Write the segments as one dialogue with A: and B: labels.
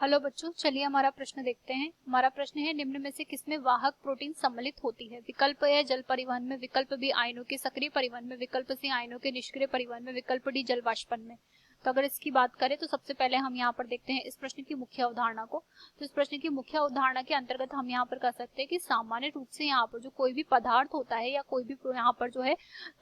A: Hello बच्चों, चलिए हमारा प्रश्न देखते हैं। हमारा प्रश्न है, निम्न में से किसमें वाहक प्रोटीन सम्मिलित होती है? विकल्प ए जल परिवहन में, विकल्प बी आयनों के सक्रिय परिवहन में, विकल्प सी आयनों के निष्क्रिय परिवहन में, विकल्प डी जल वाष्पन में। तो अगर इसकी बात करें तो सबसे पहले हम यहाँ पर देखते हैं इस प्रश्न की मुख्य अवधारणा को। तो इस प्रश्न की मुख्य अवधारणा के अंतर्गत हम यहाँ पर कह सकते हैं कि सामान्य रूप से यहाँ पर जो कोई भी पदार्थ होता है या कोई भी यहाँ पर जो है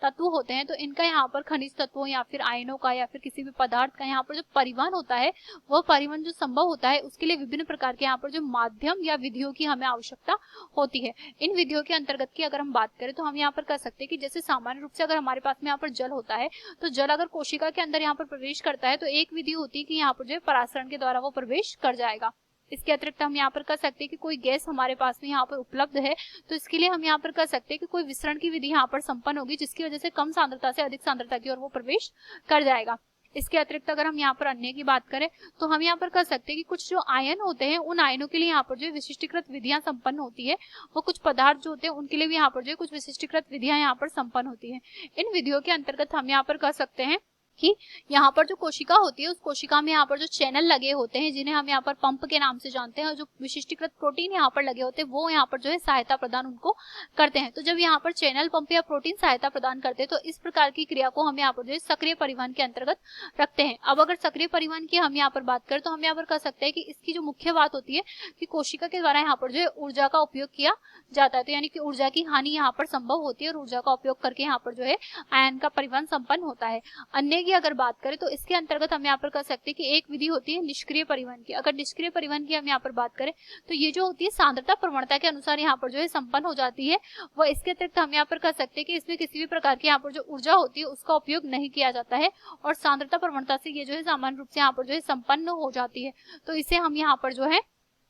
A: तत्व होते हैं, तो इनका यहाँ पर खनिज तत्वों या फिर आयनों का या फिर किसी भी पदार्थ का यहाँ पर जो परिवहन होता है, वह परिवहन जो संभव होता है उसके लिए विभिन्न प्रकार के यहाँ पर जो माध्यम या विधियों की हमें आवश्यकता होती है। इन विधियों के अंतर्गत की अगर हम बात करें तो हम यहाँ पर कह सकते हैं कि जैसे सामान्य रूप से अगर हमारे पास में यहाँ पर जल होता है, तो जल अगर कोशिका के अंदर यहाँ पर प्रवेश करता है तो एक विधि होती है कि यहाँ पर जो है परासरण के द्वारा वो प्रवेश कर जाएगा। इसके अतिरिक्त हम यहाँ पर कह सकते हैं कि कोई गैस हमारे पास में यहाँ पर उपलब्ध है, तो इसके लिए हम यहाँ पर कह सकते हैं कि कोई विसरण की विधि यहाँ पर संपन्न होगी, जिसकी वजह से कम सांद्रता से अधिक सांद्रता की ओर वो प्रवेश कर जाएगा। इसके अतिरिक्त अगर हम यहाँ पर अन्य की बात करें तो हम यहाँ पर कह सकते हैं कि कुछ जो आयन होते हैं उन आयनों के लिए यहाँ पर जो विशिष्टीकृत विधियां संपन्न होती है, वो कुछ पदार्थ जो होते हैं उनके लिए भी यहाँ पर जो कुछ विशिष्टीकृत विधियां यहाँ पर संपन्न होती है। इन विधियों के अंतर्गत हम यहाँ पर कह सकते हैं कि यहाँ पर जो कोशिका होती है उस कोशिका में यहाँ पर जो चैनल लगे होते हैं, जिन्हें हम यहाँ पर पंप के नाम से जानते हैं, और जो विशिष्टीकृत प्रोटीन यहाँ पर लगे होते हैं वो यहाँ पर जो है सहायता प्रदान उनको करते हैं। तो जब यहाँ पर चैनल पंप या प्रोटीन सहायता प्रदान करते हैं तो इस प्रकार की क्रिया को हम यहाँ पर जो है सक्रिय परिवहन के अंतर्गत रखते हैं। अब अगर सक्रिय परिवहन की हम यहाँ पर बात करें तो हम यहाँ पर कह सकते हैं कि इसकी जो मुख्य बात होती है कि कोशिका के द्वारा यहाँ पर जो है ऊर्जा का उपयोग किया जाता है, तो यानी कि ऊर्जा की हानि यहाँ पर संभव होती है और ऊर्जा का उपयोग करके यहाँ पर जो है आयन का परिवहन संपन्न होता है। अन्य की अगर बात करें तो इसके अंतर्गत हम यहाँ पर कह सकते हैं कि एक विधि होती है निष्क्रिय परिवहन की। अगर निष्क्रिय परिवहन की हम यहाँ पर बात करें तो ये जो होती है सांद्रता प्रवणता के अनुसार यहाँ पर जो है संपन्न हो जाती है। वह इसके अतिरिक्त हम यहाँ पर कह सकते हैं कि इसमें किसी भी प्रकार की यहाँ पर जो ऊर्जा होती है उसका उपयोग नहीं किया जाता है और सांद्रता प्रवणता से ये जो है सामान्य रूप से यहाँ पर जो है संपन्न हो जाती है। तो इसे हम यहाँ पर जो है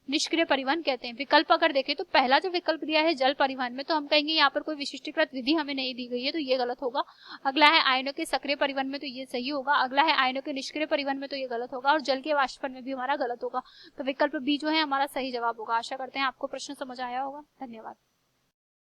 A: निष्क्रिय परिवहन कहते हैं। विकल्प अगर देखें तो पहला जो विकल्प दिया है जल परिवहन में, तो हम कहेंगे यहाँ पर कोई विशिष्टीकृत विधि हमें नहीं दी गई है, तो ये गलत होगा। अगला है आयनों के सक्रिय परिवहन में, तो ये सही होगा। अगला है आयनों के निष्क्रिय परिवहन में, तो ये गलत होगा। और जल के वाष्पन में भी हमारा गलत होगा। तो विकल्प बी जो है हमारा सही जवाब होगा। आशा करते हैं आपको प्रश्न समझ आया होगा। धन्यवाद।